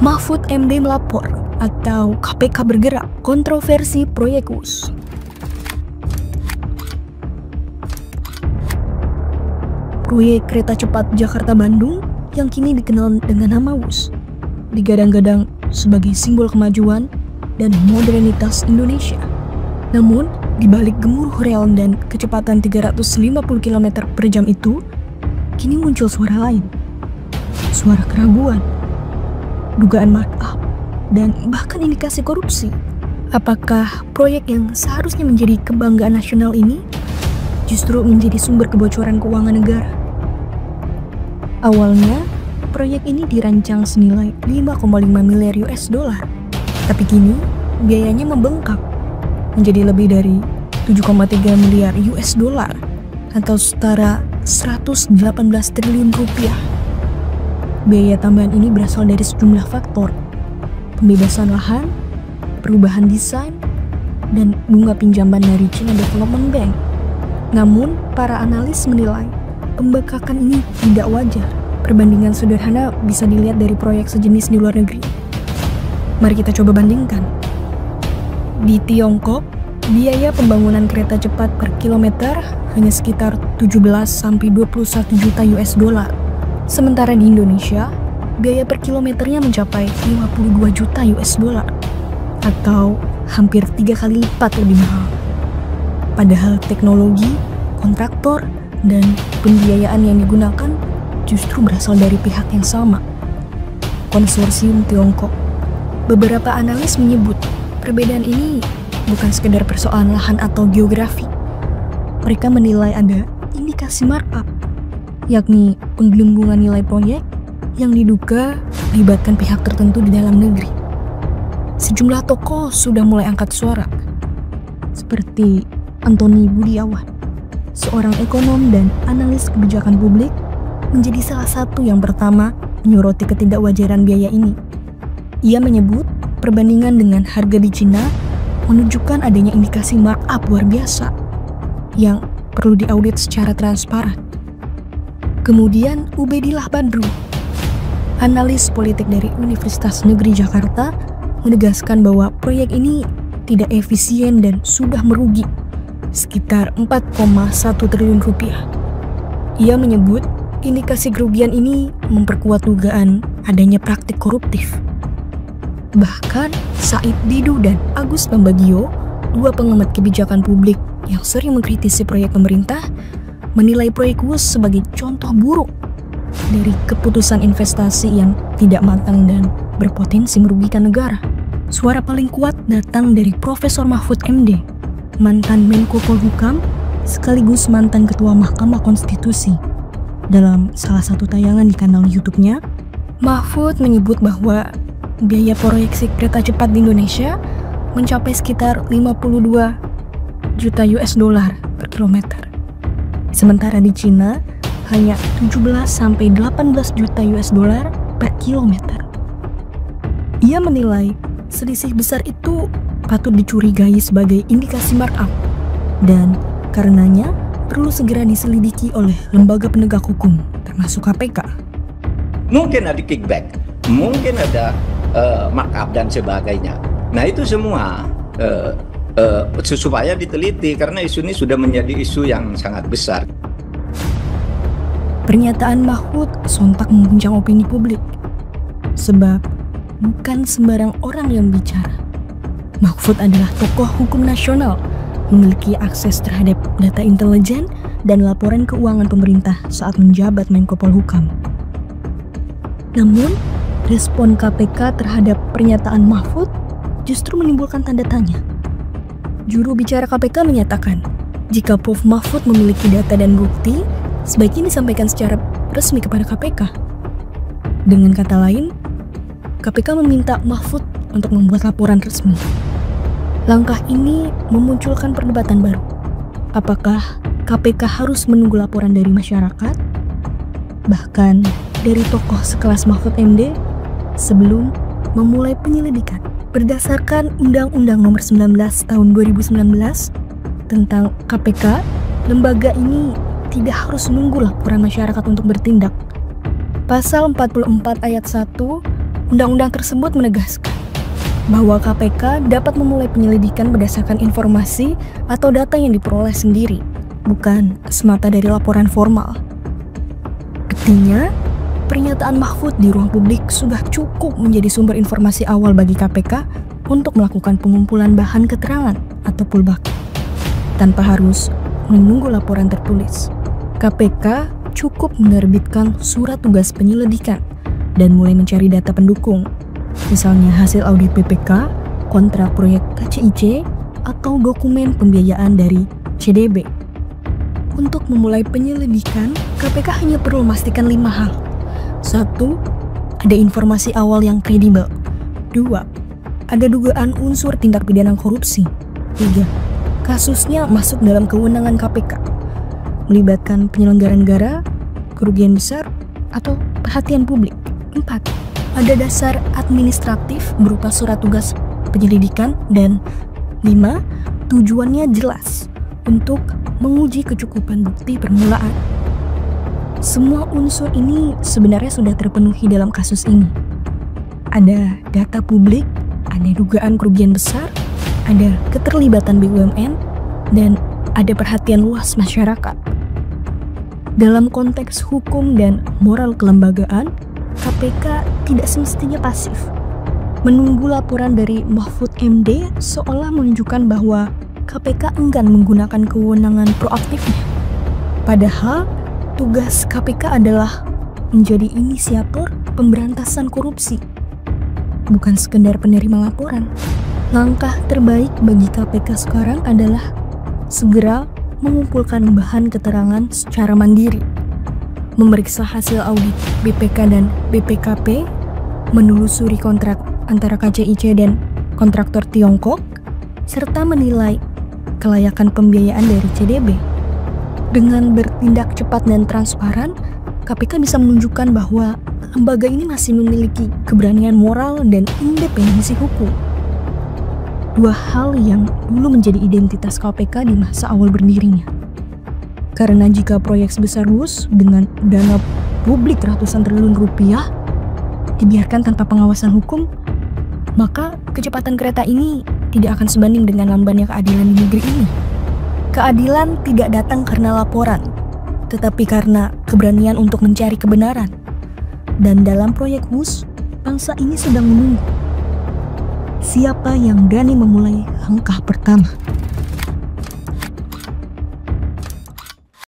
Mahfud MD melapor atau KPK bergerak, kontroversi proyek WUS. Proyek kereta cepat Jakarta-Bandung yang kini dikenal dengan nama WUS digadang-gadang sebagai simbol kemajuan dan modernitas Indonesia. Namun, di balik gemuruh rel dan kecepatan 350 km per jam itu, kini muncul suara lain. Suara keraguan, dugaan markup, dan bahkan indikasi korupsi. Apakah proyek yang seharusnya menjadi kebanggaan nasional ini justru menjadi sumber kebocoran keuangan negara? Awalnya, proyek ini dirancang senilai 5,5 miliar US dollar. Tapi kini, biayanya membengkak menjadi lebih dari 7,3 miliar US dollar atau setara 118 triliun rupiah. Biaya tambahan ini berasal dari sejumlah faktor, pembebasan lahan, perubahan desain, dan bunga pinjaman dari China Development Bank. Namun, para analis menilai pembengkakan ini tidak wajar. Perbandingan sederhana bisa dilihat dari proyek sejenis di luar negeri. Mari kita coba bandingkan. Di Tiongkok, biaya pembangunan kereta cepat per kilometer hanya sekitar 17-21 juta US dollar. Sementara di Indonesia, biaya per kilometernya mencapai 52 juta US dollar atau hampir 3 kali lipat lebih mahal. Padahal teknologi, kontraktor, dan pembiayaan yang digunakan justru berasal dari pihak yang sama, Konsorsium Tiongkok. Beberapa analis menyebut perbedaan ini bukan sekedar persoalan lahan atau geografi. Mereka menilai ada indikasi markup, yakni penggelembungan nilai proyek yang diduga melibatkan pihak tertentu di dalam negeri. Sejumlah tokoh sudah mulai angkat suara, seperti Antoni Budiawan, seorang ekonom dan analis kebijakan publik, menjadi salah satu yang pertama menyoroti ketidakwajaran biaya ini. Ia menyebut perbandingan dengan harga di Cina menunjukkan adanya indikasi markup luar biasa yang perlu diaudit secara transparan. Kemudian Ubedillah Badrun, analis politik dari Universitas Negeri Jakarta, menegaskan bahwa proyek ini tidak efisien dan sudah merugi sekitar 4,1 triliun rupiah. Ia menyebut indikasi kerugian ini memperkuat dugaan adanya praktik koruptif. Bahkan Said Didu dan Agus Pambagio, dua pengamat kebijakan publik yang sering mengkritisi proyek pemerintah, menilai proyek WUS sebagai contoh buruk dari keputusan investasi yang tidak matang dan berpotensi merugikan negara. Suara paling kuat datang dari Profesor Mahfud MD, mantan Menko Polhukam sekaligus mantan Ketua Mahkamah Konstitusi. Dalam salah satu tayangan di kanal YouTube-nya, Mahfud menyebut bahwa biaya proyeksi kereta cepat di Indonesia mencapai sekitar 52 juta US dollar per kilometer. Sementara di Cina hanya 17-18 juta US dollar per kilometer. Ia menilai selisih besar itu patut dicurigai sebagai indikasi markup dan karenanya perlu segera diselidiki oleh lembaga penegak hukum, termasuk KPK. Mungkin ada kickback, mungkin ada markup dan sebagainya. Nah itu semua supaya diteliti karena isu ini sudah menjadi isu yang sangat besar. Pernyataan Mahfud sontak mengguncang opini publik, sebab bukan sembarang orang yang bicara. Mahfud adalah tokoh hukum nasional, memiliki akses terhadap data intelijen dan laporan keuangan pemerintah saat menjabat Menko Polhukam. Namun, respon KPK terhadap pernyataan Mahfud justru menimbulkan tanda tanya. Juru bicara KPK menyatakan, jika Prof. Mahfud memiliki data dan bukti, sebaiknya disampaikan secara resmi kepada KPK. Dengan kata lain, KPK meminta Mahfud untuk membuat laporan resmi. Langkah ini memunculkan perdebatan baru. Apakah KPK harus menunggu laporan dari masyarakat, bahkan dari tokoh sekelas Mahfud MD, sebelum memulai penyelidikan? Berdasarkan Undang-Undang Nomor 19 Tahun 2019 tentang KPK, lembaga ini tidak harus menunggu laporan masyarakat untuk bertindak. Pasal 44 ayat 1 Undang-undang tersebut menegaskan bahwa KPK dapat memulai penyelidikan berdasarkan informasi atau data yang diperoleh sendiri, bukan semata dari laporan formal. Artinya, pernyataan Mahfud di ruang publik sudah cukup menjadi sumber informasi awal bagi KPK untuk melakukan pengumpulan bahan keterangan atau pullback, tanpa harus menunggu laporan tertulis. KPK cukup menerbitkan surat tugas penyelidikan dan mulai mencari data pendukung, misalnya hasil audit BPK, kontrak proyek KCIC, atau dokumen pembiayaan dari CDB. Untuk memulai penyelidikan, KPK hanya perlu memastikan 5 hal. 1. Ada informasi awal yang kredibel. 2. Ada dugaan unsur tindak pidana korupsi. 3. Kasusnya masuk dalam kewenangan KPK, melibatkan penyelenggara negara, kerugian besar, atau perhatian publik. 4. Ada dasar administratif berupa surat tugas penyelidikan. Dan 5. Tujuannya jelas untuk menguji kecukupan bukti permulaan. Semua unsur ini sebenarnya sudah terpenuhi dalam kasus ini. Ada data publik, ada dugaan kerugian besar, ada keterlibatan BUMN, dan ada perhatian luas masyarakat. Dalam konteks hukum dan moral kelembagaan, KPK tidak semestinya pasif. Menunggu laporan dari Mahfud MD seolah menunjukkan bahwa KPK enggan menggunakan kewenangan proaktifnya. Padahal, tugas KPK adalah menjadi inisiator pemberantasan korupsi, bukan sekedar penerima laporan. Langkah terbaik bagi KPK sekarang adalah segera mengumpulkan bahan keterangan secara mandiri, memeriksa hasil audit BPK dan BPKP, menelusuri kontrak antara KCIC dan kontraktor Tiongkok, serta menilai kelayakan pembiayaan dari CDB. Dengan bertindak cepat dan transparan, KPK bisa menunjukkan bahwa lembaga ini masih memiliki keberanian moral dan independensi hukum. 2 hal yang dulu menjadi identitas KPK di masa awal berdirinya. Karena jika proyek sebesar WUS dengan dana publik ratusan triliun rupiah dibiarkan tanpa pengawasan hukum, maka kecepatan kereta ini tidak akan sebanding dengan lambannya keadilan di negeri ini. Keadilan tidak datang karena laporan, tetapi karena keberanian untuk mencari kebenaran. Dan dalam proyek WUS, bangsa ini sedang menunggu siapa yang berani memulai langkah pertama.